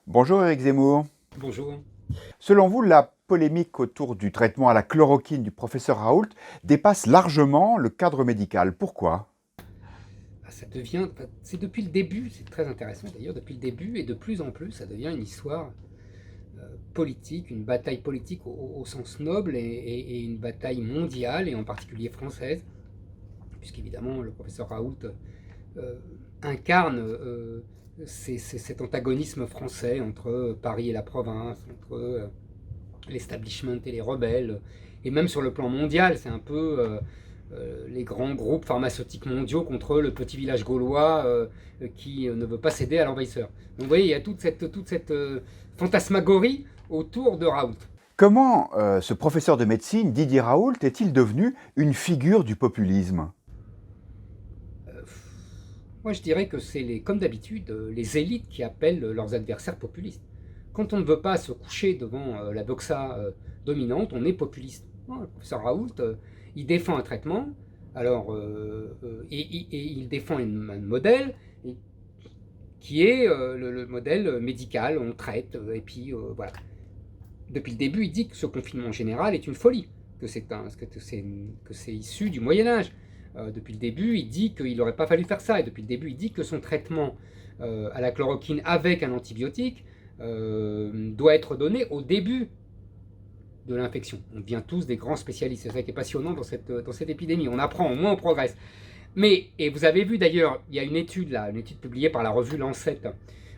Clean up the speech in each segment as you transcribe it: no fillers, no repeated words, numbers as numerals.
Bonjour Éric Zemmour. Bonjour. Selon vous, la polémique autour du traitement à la chloroquine du professeur Raoult dépasse largement le cadre médical. Pourquoi? Ça devient, c'est depuis le début, c'est très intéressant d'ailleurs, depuis le début et de plus en plus, ça devient une histoire politique, une bataille politique au sens noble et une bataille mondiale et en particulier française, puisqu'évidemment le professeur Raoult euh, incarne cet antagonisme français entre Paris et la province, entre l'establishment et les rebelles, et même sur le plan mondial, c'est un peu les grands groupes pharmaceutiques mondiaux contre le petit village gaulois qui ne veut pas céder à l'envahisseur. Donc vous voyez, il y a toute cette fantasmagorie autour de Raoult. Comment ce professeur de médecine, Didier Raoult, est-il devenu une figure du populisme? Euh, Moi, je dirais que c'est comme d'habitude les élites qui appellent leurs adversaires populistes. Quand on ne veut pas se coucher devant la doxa dominante, on est populiste. Le professeur Raoult, il défend un traitement, et il défend un modèle qui est le modèle médical, on traite, et puis voilà. Depuis le début, il dit que ce confinement général est une folie, que c'est issu du Moyen-Âge. Depuis le début, il dit qu'il n'aurait pas fallu faire ça, et depuis le début, il dit que son traitement à la chloroquine avec un antibiotique doit être donné au début de l'infection. On devient tous des grands spécialistes. C'est ça qui est passionnant dans cette épidémie. On apprend, au moins on progresse. Mais, et vous avez vu d'ailleurs, il y a une étude là, une étude publiée par la revue Lancet,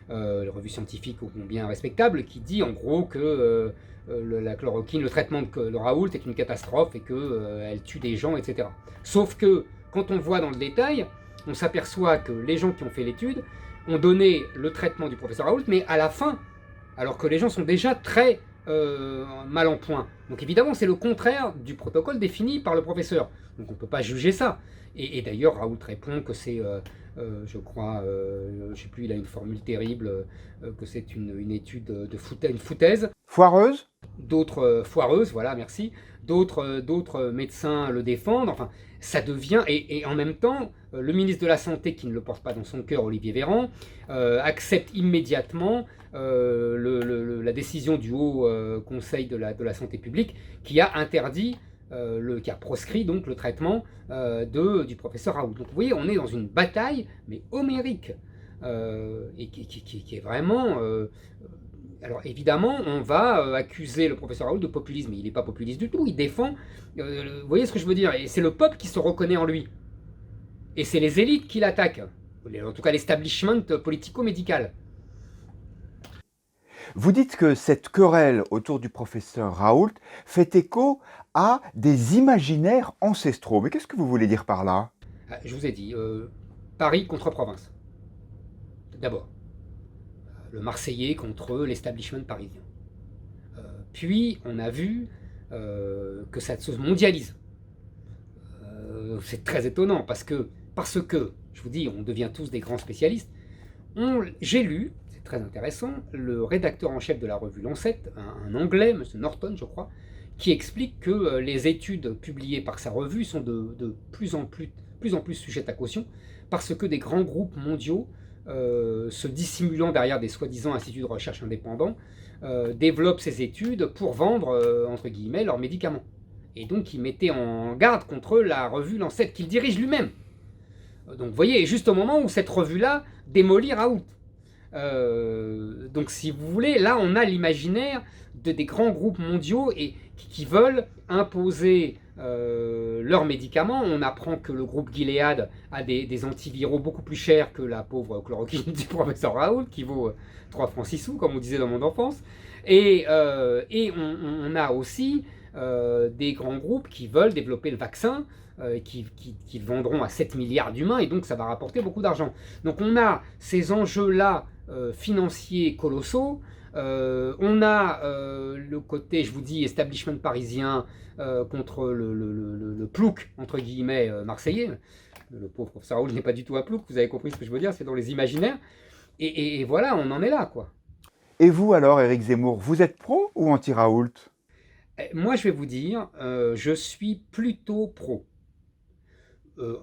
la revue scientifique bien respectable, qui dit en gros que la chloroquine, le traitement de Raoult est une catastrophe et qu'elle tue des gens, etc. Sauf que quand on voit dans le détail, on s'aperçoit que les gens qui ont fait l'étude ont donné le traitement du professeur Raoult, mais à la fin, alors que les gens sont déjà très mal en point. Donc évidemment, c'est le contraire du protocole défini par le professeur. Donc on ne peut pas juger ça. Et d'ailleurs, Raoult répond que c'est, je crois, je ne sais plus, il a une formule terrible, que c'est une étude une foutaise. Foireuse? D'autres foireuses, voilà, merci. D'autres médecins le défendent. Enfin, ça devient. Et en même temps, le ministre de la Santé, qui ne le porte pas dans son cœur, Olivier Véran, accepte immédiatement la décision du Haut Conseil de la Santé publique qui a interdit, qui a proscrit donc le traitement du professeur Raoult. Donc vous voyez, on est dans une bataille, mais homérique, et qui est vraiment. Alors évidemment, on va accuser le professeur Raoult de populisme, mais il n'est pas populiste du tout, il défend, vous voyez ce que je veux dire, et c'est le peuple qui se reconnaît en lui, et c'est les élites qui l'attaquent, en tout cas l'establishment politico-médical. Vous dites que cette querelle autour du professeur Raoult fait écho à des imaginaires ancestraux. Mais qu'est-ce que vous voulez dire par là? Je vous ai dit, Paris contre province, d'abord, le Marseillais contre l'establishment parisien. Puis on a vu que ça se mondialise. C'est très étonnant parce que, je vous dis, on devient tous des grands spécialistes. J'ai lu, c'est très intéressant, le rédacteur en chef de la revue Lancet, un Anglais, M. Norton, je crois, qui explique que les études publiées par sa revue sont de plus en plus sujettes à caution, parce que des grands groupes mondiaux, se dissimulant derrière des soi-disant instituts de recherche indépendants, développent ces études pour vendre, entre guillemets, leurs médicaments. Et donc il mettait en garde contre la revue Lancet, qu'il dirige lui-même. Donc vous voyez, juste au moment où cette revue-là démolit Raoult. Donc si vous voulez, là on a l'imaginaire des grands groupes mondiaux et qui veulent imposer leurs médicaments. On apprend que le groupe Gilead a des antiviraux beaucoup plus chers que la pauvre chloroquine du professeur Raoult, qui vaut 3 francs 6 sous, comme on disait dans mon enfance. Et on a aussi des grands groupes qui veulent développer le vaccin, qui vendront à 7 milliards d'humains, et donc ça va rapporter beaucoup d'argent. Donc on a ces enjeux-là financiers colossaux. On a le côté, je vous dis, establishment parisien contre le plouc, entre guillemets, marseillais. Le pauvre professeur Raoult n'est pas du tout un plouc, vous avez compris ce que je veux dire, c'est dans les imaginaires. Et voilà, on en est là, quoi. Et vous alors, Éric Zemmour, vous êtes pro ou anti-Raoult? Moi, je vais vous dire, je suis plutôt pro.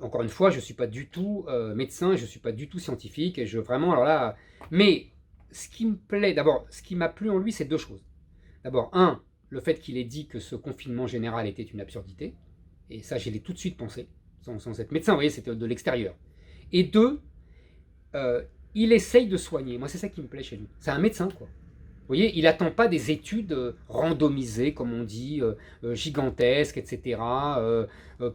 Encore une fois, je ne suis pas du tout médecin, je ne suis pas du tout scientifique, et vraiment, alors là, mais ce qui me plaît, d'abord, ce qui m'a plu en lui, c'est deux choses. D'abord, un, le fait qu'il ait dit que ce confinement général était une absurdité. Et ça, je l'ai tout de suite pensé, sans être médecin, vous voyez, c'était de l'extérieur. Et deux, il essaye de soigner. Moi, c'est ça qui me plaît chez lui. C'est un médecin, quoi. Vous voyez, il n'attend pas des études randomisées, comme on dit, gigantesques, etc.,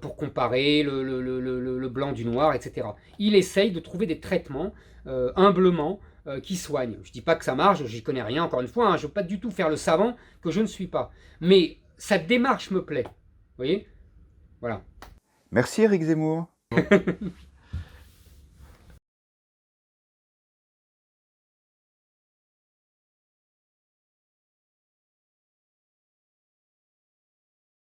pour comparer le blanc du noir, etc. Il essaye de trouver des traitements, humblement, qui soignent. Je ne dis pas que ça marche, j'y connais rien, encore une fois, hein, je ne veux pas du tout faire le savant que je ne suis pas. Mais sa démarche me plaît. Vous voyez? Voilà. Merci Éric Zemmour.